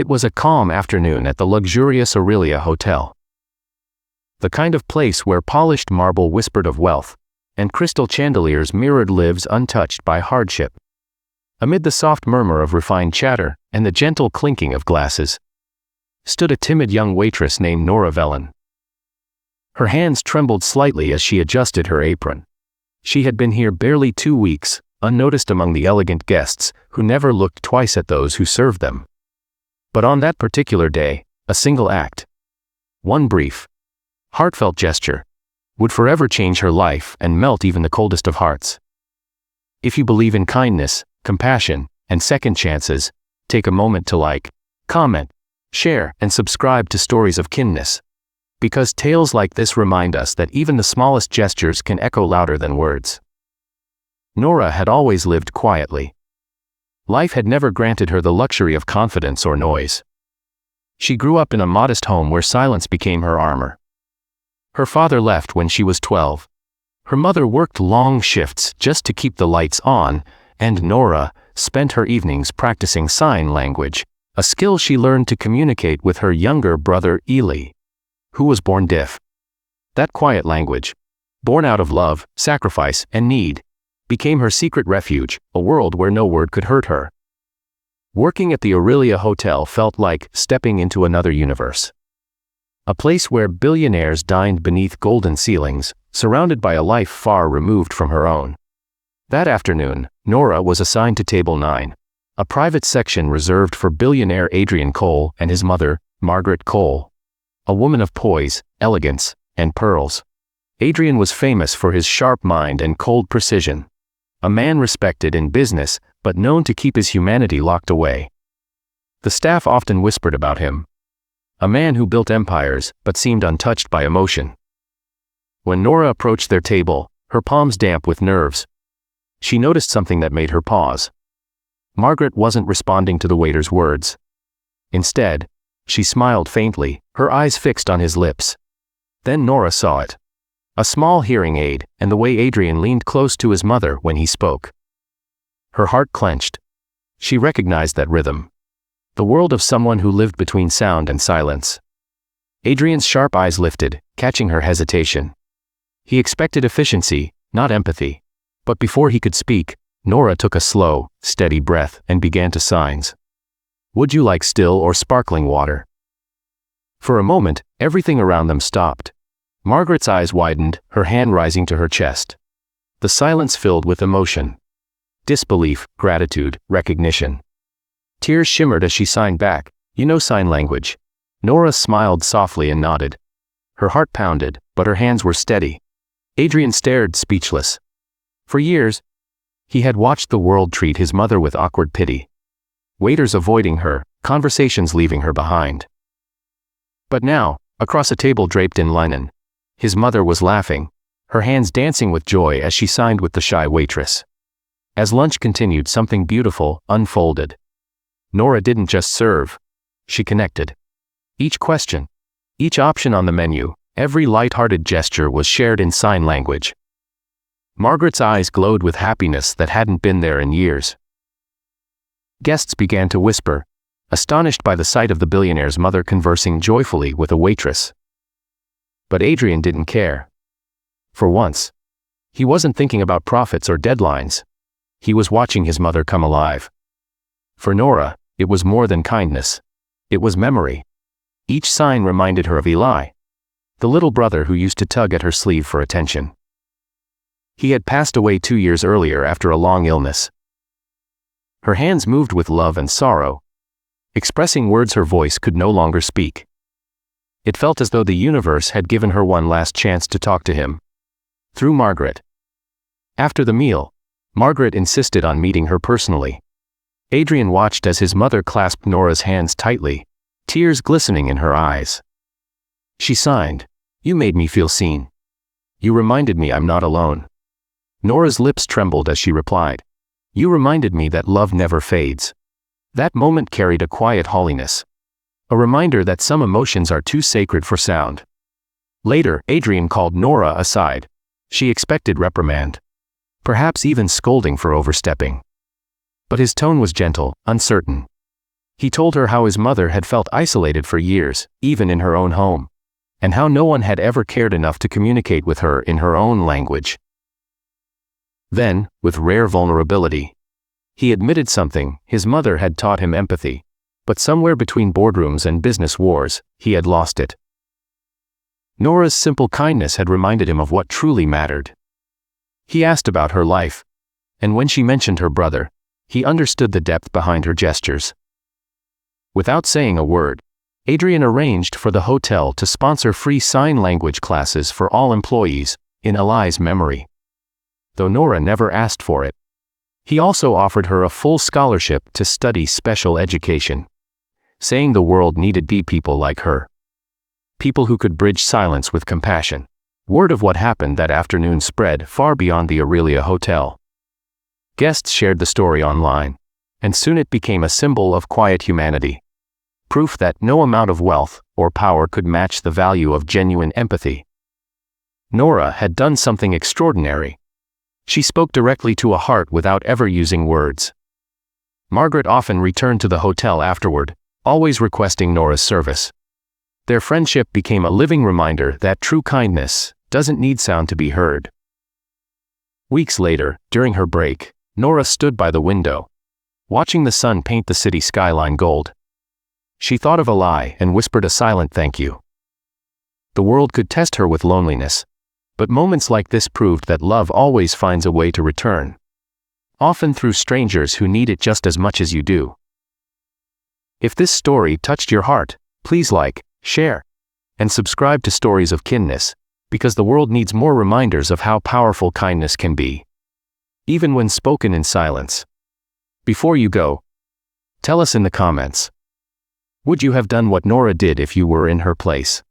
It was a calm afternoon at the luxurious Aurelia Hotel. The kind of place where polished marble whispered of wealth, and crystal chandeliers mirrored lives untouched by hardship. Amid the soft murmur of refined chatter and the gentle clinking of glasses, stood a timid young waitress named Norah. Her hands trembled slightly as she adjusted her apron. She had been here barely 2 weeks, unnoticed among the elegant guests who never looked twice at those who served them. But on that particular day, a single act, one brief, heartfelt gesture, would forever change her life and melt even the coldest of hearts. If you believe in kindness, compassion, and second chances, take a moment to like, comment, share, and subscribe to Stories of Kindness. Because tales like this remind us that even the smallest gestures can echo louder than words. Norah had always lived quietly. Life had never granted her the luxury of confidence or noise. She grew up in a modest home where silence became her armor. Her father left when she was 12. Her mother worked long shifts just to keep the lights on, and Norah spent her evenings practicing sign language, a skill she learned to communicate with her younger brother Eli, who was born deaf. That quiet language, born out of love, sacrifice, and need, became her secret refuge, a world where no word could hurt her. Working at the Aurelia Hotel felt like stepping into another universe. A place where billionaires dined beneath golden ceilings, surrounded by a life far removed from her own. That afternoon, Norah was assigned to Table 9, a private section reserved for billionaire Adrian Cole and his mother, Margaret Cole, a woman of poise, elegance, and pearls. Adrian was famous for his sharp mind and cold precision. A man respected in business, but known to keep his humanity locked away. The staff often whispered about him. A man who built empires, but seemed untouched by emotion. When Norah approached their table, her palms damp with nerves, she noticed something that made her pause. Margaret wasn't responding to the waiter's words. Instead, she smiled faintly, her eyes fixed on his lips. Then Norah saw it. A small hearing aid, and the way Adrian leaned close to his mother when he spoke. Her heart clenched. She recognized that rhythm. The world of someone who lived between sound and silence. Adrian's sharp eyes lifted, catching her hesitation. He expected efficiency, not empathy. But before he could speak, Norah took a slow, steady breath and began to signs. "Would you like still or sparkling water?" For a moment, everything around them stopped. Margaret's eyes widened, her hand rising to her chest. The silence filled with emotion. Disbelief, gratitude, recognition. Tears shimmered as she signed back, "You know sign language." Norah smiled softly and nodded. Her heart pounded, but her hands were steady. Adrian stared, speechless. For years, he had watched the world treat his mother with awkward pity. Waiters avoiding her, conversations leaving her behind. But now, across a table draped in linen, his mother was laughing, her hands dancing with joy as she signed with the shy waitress. As lunch continued, something beautiful unfolded. Norah didn't just serve, she connected. Each question, each option on the menu, every light-hearted gesture was shared in sign language. Margaret's eyes glowed with happiness that hadn't been there in years. Guests began to whisper, astonished by the sight of the billionaire's mother conversing joyfully with a waitress. But Adrian didn't care. For once, he wasn't thinking about profits or deadlines. He was watching his mother come alive. For Norah, it was more than kindness. It was memory. Each sign reminded her of Eli, the little brother who used to tug at her sleeve for attention. He had passed away 2 years earlier after a long illness. Her hands moved with love and sorrow, expressing words her voice could no longer speak. It felt as though the universe had given her one last chance to talk to him. Through Margaret. After the meal, Margaret insisted on meeting her personally. Adrian watched as his mother clasped Norah's hands tightly, tears glistening in her eyes. She signed, "You made me feel seen. You reminded me I'm not alone." Norah's lips trembled as she replied, "You reminded me that love never fades." That moment carried a quiet holiness. A reminder that some emotions are too sacred for sound. Later, Adrian called Norah aside. She expected reprimand. Perhaps even scolding for overstepping. But his tone was gentle, uncertain. He told her how his mother had felt isolated for years, even in her own home, and how no one had ever cared enough to communicate with her in her own language. Then, with rare vulnerability, he admitted something. His mother had taught him empathy, but somewhere between boardrooms and business wars, he had lost it. Norah's simple kindness had reminded him of what truly mattered. He asked about her life, and when she mentioned her brother, he understood the depth behind her gestures. Without saying a word, Adrian arranged for the hotel to sponsor free sign language classes for all employees, in Eli's memory. Though Norah never asked for it, he also offered her a full scholarship to study special education, saying the world needed people like her. People who could bridge silence with compassion. Word of what happened that afternoon spread far beyond the Aurelia Hotel. Guests shared the story online, and soon it became a symbol of quiet humanity. Proof that no amount of wealth or power could match the value of genuine empathy. Norah had done something extraordinary. She spoke directly to a heart without ever using words. Margaret often returned to the hotel afterward, always requesting Norah's service. Their friendship became a living reminder that true kindness doesn't need sound to be heard. Weeks later, during her break, Norah stood by the window, watching the sun paint the city skyline gold. She thought of Eli and whispered a silent thank you. The world could test her with loneliness, but moments like this proved that love always finds a way to return, often through strangers who need it just as much as you do. If this story touched your heart, please like, share, and subscribe to Stories of Kindness, because the world needs more reminders of how powerful kindness can be, even when spoken in silence. Before you go, tell us in the comments, would you have done what Norah did if you were in her place?